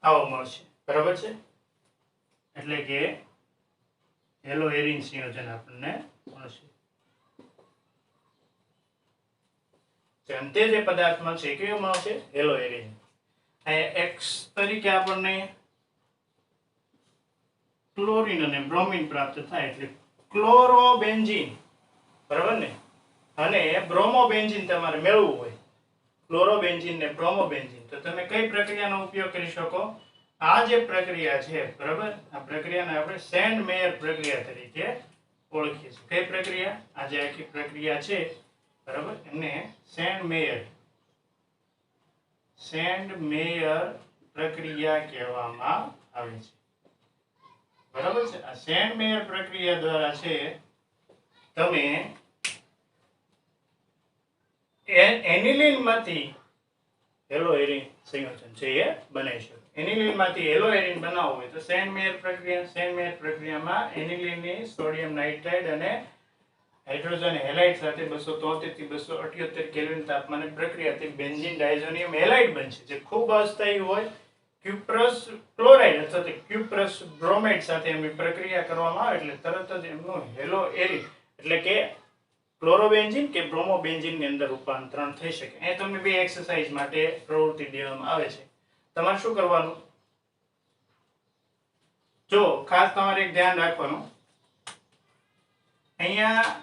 આવો મળશે, બરાબર છે. એટલે કે હેલો એરિન સંયોજન આપણને મળશે. અંતે જે પદાર્થ મળશે એ કયો મળશે? Hello arene. અહીંયા X તરીકે આપણને ક્લોરીન અને બ્રોમિન પ્રાપ્ત થાય એટલે ક્લોરોબેન્ઝીન, બરાબર ને. અને બ્રોમોબેન્ઝીન તમારે મેળવવું હોય, ક્લોરોબેન્ઝીન ને બ્રોમોબેન્ઝીન, તો તમે કઈ પ્રક્રિયાનો ઉપયોગ કરી શકો? આ જે પ્રક્રિયા છે, બરાબર, આ પ્રક્રિયાને આપણે સેન્ડ મેયર પ્રક્રિયા તરીકે ઓળખીએ છીએ. કઈ પ્રક્રિયા? આ જે આખી પ્રક્રિયા છે, બરાબર, એને સેન્ડ મેયર પ્રક્રિયા કહેવામાં આવે છે, બરાબર છે. આ સેન્ડ મેયર પ્રક્રિયા દ્વારા છે તમે એનિલિન માંથી હેલો એરિન સંયોજન છે એ બનાવી શકો. એનિલિન માંથી હેલો એરિન બનાવવું હોય તો સેન્ડ મેયર પ્રક્રિયામાં એનિલિનની સોડિયમ નાઇટ્રાઇડ અને હાઇડ્રોજન હેલાઇડ સાથે 273 થી 278 કેલ્વિન તાપમાને પ્રક્રિયાથી બેન્ઝીન ડાયઝોનિયમ હેલાઇડ બનશે, જે ખૂબ અસ્થાયી હોય. ક્યુપ્રસ ક્લોરાઇડ અથવા તો ક્યુપ્રસ બ્રોમાઇડ સાથે એમની પ્રક્રિયા કરવામાં આવે એટલે તરત જ એમનું હેલો એરિન એટલે કે ક્લોરોબેન્ઝીન કે બ્રોમોબેન્ઝીન ની અંદર રૂપાંતરણ થઈ શકે. અહીં તમને બે એક્સરસાઇઝ માટે પ્રવૃત્તિ દેવામાં આવે છે. તમારે શું કરવાનું? જો ખાસ તમારે એક ધ્યાન રાખવાનું, અહીંયા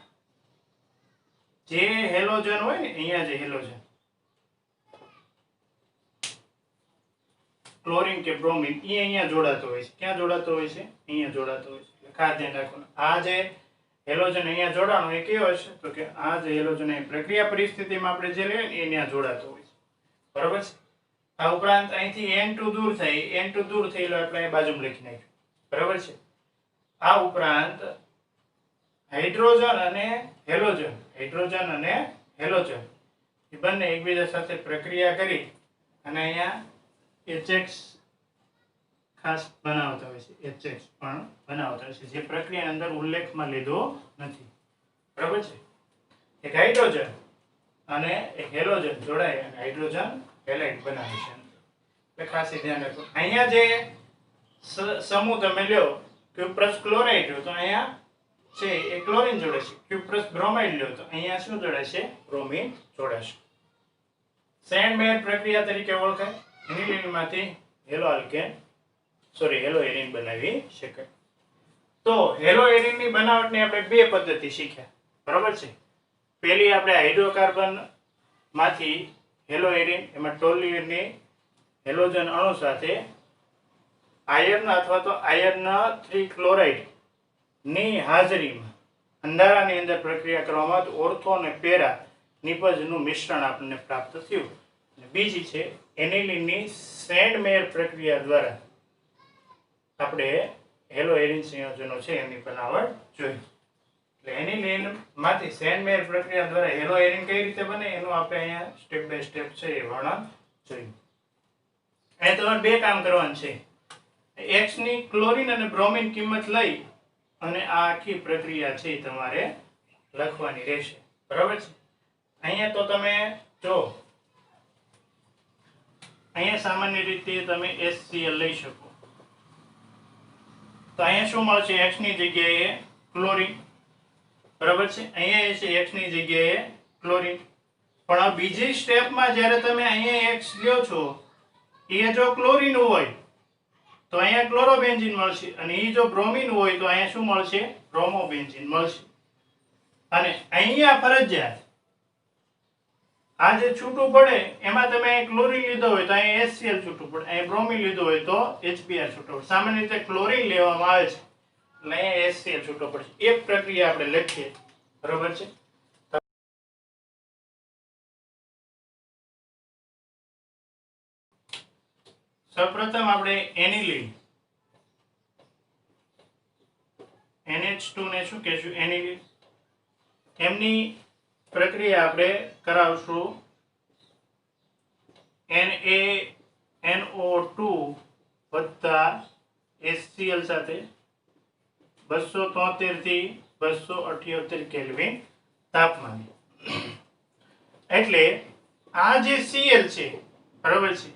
જે હેલોજન હોય ને, અહીંયા જે હેલોજન ક્લોરીન કે બ્રોમિન એ અહીંયા જોડાતો હોય છે. ક્યાં જોડાતો હોય છે? અહીંયા જોડાતો હોય છે. એટલે ખાસ ધ્યાન રાખવાનું. આ જે હેલોજન અહીંયા જોડાણો એ કયો હશે તો કે આ જે હેલોજન અહીં પ્રક્રિયા પરિસ્થિતિમાં આપણે જે લઈએ ને એ ત્યાં જોડાતો હોય છે, બરાબર છે. આ ઉપરાંત અહીંથી N2 દૂર થઈ, N2 દૂર થયેલો આપણે અહીં બાજુમાં લખી નાખ્યું, બરાબર છે. આ ઉપરાંત હાઇડ્રોજન અને હેલોજન એ બંને એકબીજા સાથે પ્રક્રિયા કરી અને અહીંયા HX ખાસ બનાવતા હોય છે, HX પણ બનાવતા હોય છે, જે પ્રક્રિયાની અંદર ઉલ્લેખમાં લીધો નથી, બરાબર છે. એક હાઇડ્રોજન અને એક હેલોજન જોડાય અને હાઇડ્રોજન હેલાઇડ બનાવે છે. એટલે ખાસ ધ્યાન રાખો. અહીંયા જે સમૂહ તમે લ્યો ક્યુપ્રસ ક્લોરાઇડ લ્યો તો અહીંયા છે એ ક્લોરીન જોડાશે. ક્યુપ્રસ બ્રોમાઇડ લ્યો તો અહીંયા શું જોડાશે? બ્રોમિન જોડાશે. સેન્ડ મેયર પ્રક્રિયા તરીકે ઓળખાય. એનિલિનમાંથી હેલો એરિન બનાવી શકાય. તો હેલો એરિનની બનાવટની આપણે બે પદ્ધતિ શીખ્યા, બરાબર છે. પહેલી આપણે હાઇડ્રોકાર્બન માંથી હેલો એરિન, એમાં ટોલ્યુઇનની હેલોજન અણુ સાથે આયર્ન અથવા તો આયર્ન 3 ક્લોરાઇડ ની હાજરીમાં અંધારાની અંદર પ્રક્રિયા કરવામાં આવે તો ઓર્થો અને પેરા નિપજનું મિશ્રણ આપણને પ્રાપ્ત થયું. બીજી છે એનિલિનની સેન્ડ મેયર પ્રક્રિયા દ્વારા આપણે હેલો એરિન સંયોજનો છે એની બનાવટ જોઈ. એટલે એનિલિન માંથી સેન્ડ મેયર પ્રક્રિયા દ્વારા હેલો એરિન કઈ રીતે બને એનું આપણે અહીંયા સ્ટેપ બાય સ્ટેપ છે એ વર્ણન જોયું. અહીંયા તમારે બે કામ કરવાનું છે. X ની ક્લોરીન અને બ્રોમિન કિંમત લઈ અને આ આખી પ્રક્રિયા છે એ તમારે લખવાની રહેશે. બરાબર છે. અહીંયા તો તમે જો અહીંયા સામાન્ય રીતે તમે HCl લઈ શકો તો અહીંયા શું મળશે? X ની જગ્યાએ ક્લોરીન. બરાબર છે. અહીંયા એ છે X ની જગ્યાએ ક્લોરીન. પણ આ બીજી સ્ટેપમાં જ્યારે તમે અહીંયા X લ્યો છો એ જો ક્લોરીન હોય તો અહીંયા ક્લોરોબેન્ઝીન મળશે અને એ જો બ્રોમિન હોય તો અહીંયા શું મળશે? બ્રોમોબેન્ઝીન મળશે. અને અહીંયા ફરજિયાત આ જે છૂટું પડે એમાં તમે ક્લોરીન લીધો હોય તો અહીંયા HCl છૂટું પડે, અહીંયા બ્રોમિન લીધો હોય તો HBr છૂટો પડે. સામાન્ય રીતે ક્લોરીન લેવામાં આવે છે એટલે અહીંયા HCl છૂટો પડશે. એક પ્રક્રિયા આપણે લખીએ. બરોબર છે. સૌપ્રથમ આપણે એનિલીન NH2 ને શું કહેશું? એનિલીન. એમની પ્રક્રિયા આપણે કરાવશું NaNO2 વત્તા HCl સાથે 273 થી 278 કેલ્વિન તાપમાને. એટલે આ જે Cl છે બરાબર છે,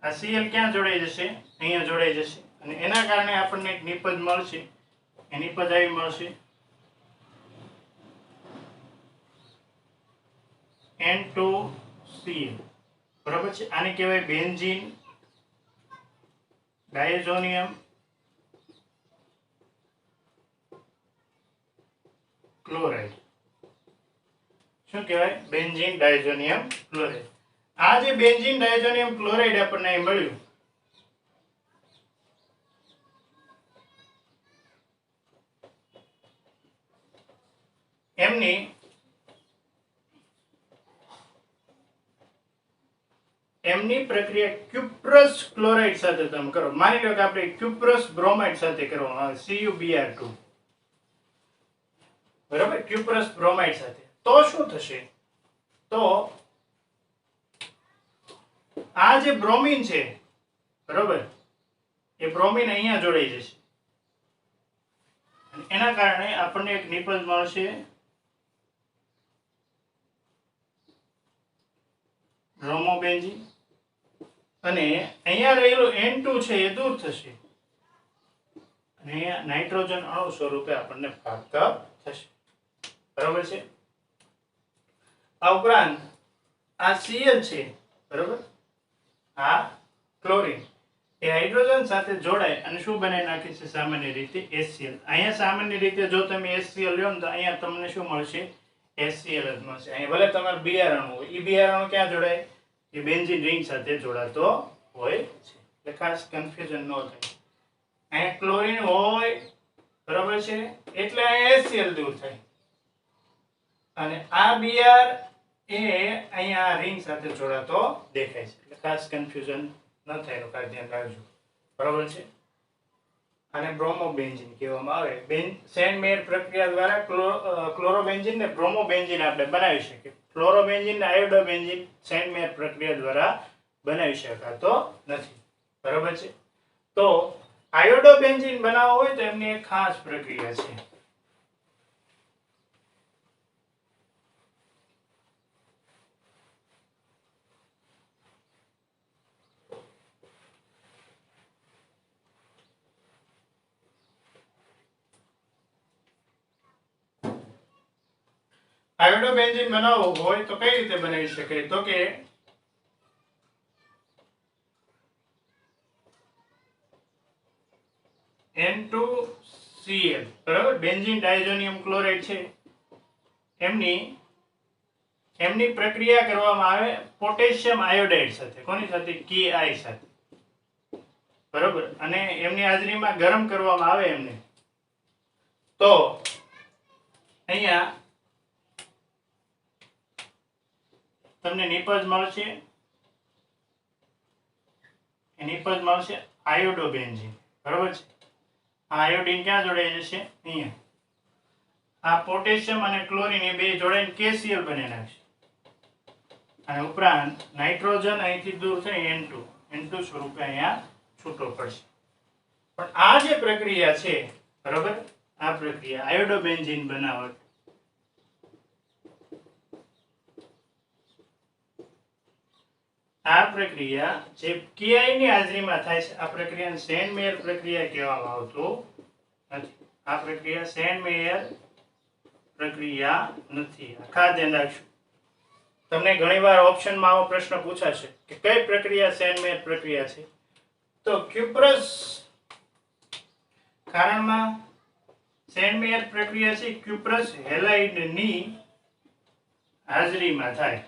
આ Cl ક્યાં જોડાઈ જશે? અહીંયા જોડાઈ જશે અને એના કારણે આપણને એક નિપજ મળશે. એ નિપજ આવી મળશે N2Cl. બરાબર છે. આને કહેવાય બેન્ઝીન ડાયઝોનિયમ ક્લોરાઇડ. શું કહેવાય? Benzene diazonium chloride. આ જે બેન્ઝીન ડાયઝોનિયમ ક્લોરાઇડ આપણને અહીં મળ્યું એમની પ્રક્રિયા ક્યુપ્રસ ક્લોરાઇડ સાથે તમે કરો. માની લો કે આપણે ક્યુપ્રસ બ્રોમાઇડ સાથે કરવામાં આવે CuBr2. બરાબર? ક્યુપ્રસ બ્રોમાઇડ સાથે તો શું થશે? તો આ જે બ્રોમિન છે બરાબર, એ બ્રોમિન અહીંયા જોડાઈ જશે અને એના કારણે આપણને એક નિપજ મળશે બ્રોમોબેન્ઝીન અને અહીંયા રહેલું N2 છે એ દૂર થશે અને અહીંયા નાઇટ્રોજન અણુ સ્વરૂપે આપણને પ્રાપ્ત થશે. બરાબર છે. આ ઉપરાંત આ Cl છે બરાબર, આ ક્લોરીન એ હાઇડ્રોજન સાથે જોડાય અને શું બનાવી નાખે છે? સામાન્ય રીતે HCl. અહીંયા સામાન્ય રીતે જો તમે HCl લ્યો ને તો અહીંયા તમને શું મળશે? HCl જ મળશે. અહીંયા ભલે તમારે Br અણુ હોય, એ Br અણુ ક્યાં જોડાય? એ બેન્ઝીન રિંગ સાથે જોડાતો હોય છે. એટલે ખાસ કન્ફ્યુઝન ન થાય. અહીંયા ક્લોરીન હોય બરાબર છે એટલે અહીંયા HCl દૂર થાય અને આ Br એ અહીંયા રિંગ સાથે જોડાતો દેખાય છે. એટલે ખાસ કન્ફ્યુઝન ન થાય એનું ખાસ ધ્યાન રાખજો. બરાબર છે. આને બ્રોમોબેન્ઝીન કહેવામાં આવે. સેન્ટ મેયર પ્રક્રિયા દ્વારા ક્લોરોબેન્ઝીન ને બ્રોમોબેન્ઝીન આપણે બનાવી શકીએ. ક્લોરોબેન્ઝીન ને આયોડોબેન્ઝીન સેન્ટ મેયર પ્રક્રિયા દ્વારા બનાવી શકાતો નથી. બરાબર છે. તો આયોડોબેન્ઝીન બનાવવો હોય તો એમની એક ખાસ પ્રક્રિયા છે. આયોડોબેન્ઝીન બનાવવું હોય તો કઈ રીતે બનાવી શકાય? તો કે N2Cl બરાબર, બેન્ઝીન ડાયઝોનિયમ ક્લોરાઇડ છે એમની પ્રક્રિયા કરવામાં આવે પોટેશિયમ આયોડાઇડ સાથે. કોની સાથે? Ki સાથે. બરાબર. અને એમની હાજરીમાં ગરમ કરવામાં આવે એમને તો અહીંયા તમને નિપજ મળશે. એ નિપજ મળશે આયોડોબેન્ઝીન. બરાબર છે. આ આયોડીન ક્યાં જોડાઈ જશે? અહીંયા. આ પોટેશિયમ અને ક્લોરીન એ બે જોડાઈને KCl બની નાખશે અને ઉપરાંત નાઇટ્રોજન અહીંથી દૂર થઈ N2 સ્વરૂપે અહીંયા છૂટો પડશે. પણ આ જે પ્રક્રિયા છે બરાબર, આ પ્રક્રિયા આયોડોબેન્ઝીન બનાવટ. આ પ્રક્રિયા જે KI ની હાજરીમાં થાય છે આ પ્રક્રિયાને સેન-મેયર પ્રક્રિયા કહેવામાં આવતું નથી. આ પ્રક્રિયા સેન-મેયર પ્રક્રિયા નથી. ખાસ ધ્યાન રાખજો. તમને ઘણીવાર ઓપ્શનમાં આવો પ્રશ્ન પૂછાશે કે કઈ પ્રક્રિયા સેન-મેયર પ્રક્રિયા છે. તો ક્યુપ્રસ કારણમાં સેન-મેયર પ્રક્રિયા છે ક્યુપ્રસ હેલાઇડની હાજરીમાં થાય.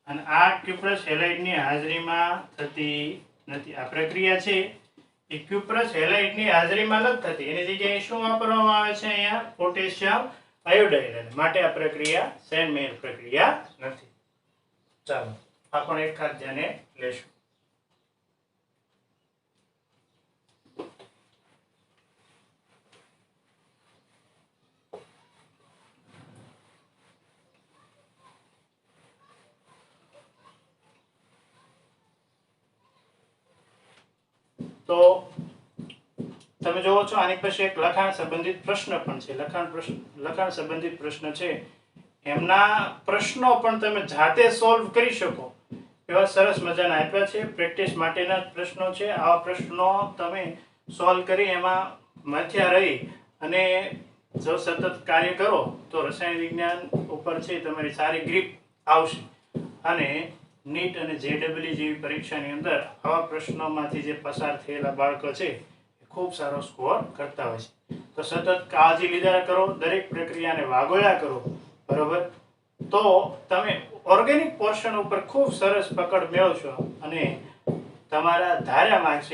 અને આ ક્યુપ્રસ હેલાઇડની હાજરીમાં થતી નથી. આ પ્રક્રિયા છે એ ક્યુપ્રસ હેલાઇડની હાજરીમાં નથી થતી. એની જગ્યાએ શું વાપરવામાં આવે છે અહીંયા પોટેશિયમ આયોડાઇડ. માટે આ પ્રક્રિયા સેન-મેયર પ્રક્રિયા નથી. ચાલો આ પણ એક ખાસ ધ્યાને લેશું. તો તમે જોવો છો આની પછી એક લખાણ સંબંધિત પ્રશ્ન પણ છે. લખાણ સંબંધિત પ્રશ્ન છે એમના પ્રશ્નો પણ તમે જાતે સોલ્વ કરી શકો એવા સરસ મજાના આપ્યા છે. પ્રેક્ટિસ માટેના જ પ્રશ્નો છે. આવા પ્રશ્નો તમે સોલ્વ કરી એમાં મધ્યા રહી અને જો સતત કાર્ય કરો તો રસાયણ વિજ્ઞાન ઉપર છે તમારી સારી ગ્રીપ આવશે. અને નીટ અને JEE જેવી પરીક્ષાની અંદર આવા પ્રશ્નોમાંથી જે પસાર થયેલા બાળકો છે એ ખૂબ સારો સ્કોર કરતા હોય છે. તો સતત કાળજી લીધા કરો, દરેક પ્રક્રિયાને વાગોળ્યા કરો, બરોબર. તો તમે ઓર્ગેનિક પોર્શન ઉપર ખૂબ સરસ પકડ મેળવશો અને તમારા ધાર્યા માર્ક્સ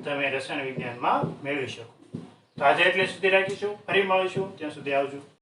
તમે રસાયણ વિજ્ઞાનમાં મેળવી શકો. તો આજે એટલે સુધી રાખીશું. ફરી મળીશું. ત્યાં સુધી આવજો.